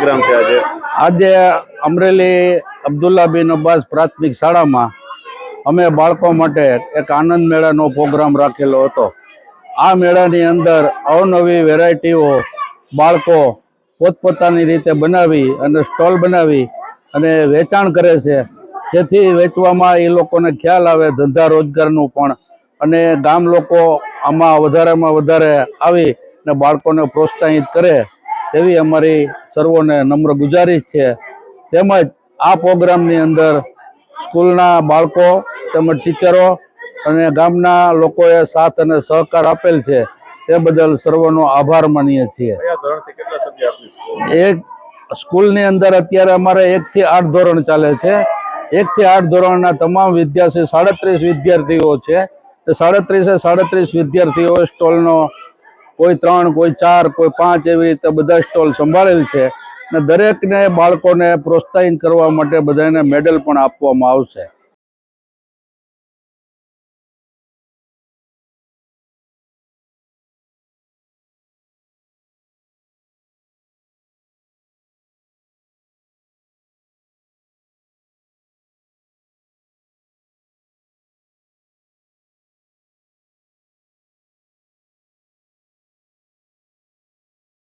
Programme છે આજે? આજે અમરેલી અબ્દુલ્લા બિન અબ્બાસ પ્રાથમિક શાળામાં અમે બાળકો માટે એક આનંદ મેળાનો પ્રોગ્રામ રાખેલો હતો. આ મેળાની અંદર અવનવી વેરાયટીઓ બાળકો પોતપોતાની રીતે બનાવી અને સ્ટોલ બનાવી અને વેચાણ કરે છે, જેથી વેચવામાં એ લોકોને ખ્યાલ આવે ધંધા રોજગારનું પણ, અને ગામ લોકો આમાં વધારેમાં વધારે આવી અને બાળકોને પ્રોત્સાહિત કરે તેવી અમારી સર્વોને નમ્ર ગુજારિશ છે. તેમજ આ પ્રોગ્રામની અંદર સ્કૂલના બાળકો તેમજ ટીચરો અને ગામના લોકોએ સાથ અને સહકાર આપેલ છે, તે બદલ સર્વનો આભાર માનીએ છીએ. કયા ધોરણથી કેટલા સભ્ય આપની સ્કૂલ? એક સ્કૂલની અંદર અત્યારે અમારે 1 થી 8 ધોરણ ચાલે છે. 1 થી 8 ધોરણના તમામ વિદ્યાર્થી 37 વિદ્યાર્થીઓ છે. 37 વિદ્યાર્થીઓ સ્ટોલનો કોઈ 3, કોઈ 4, કોઈ 5 એવી રીતે બધા સ્ટોલ સંભાળેલ છે, અને દરેકને બાળકોને પ્રોત્સાહિત કરવા માટે બધાને મેડલ પણ આપવામાં આવશે.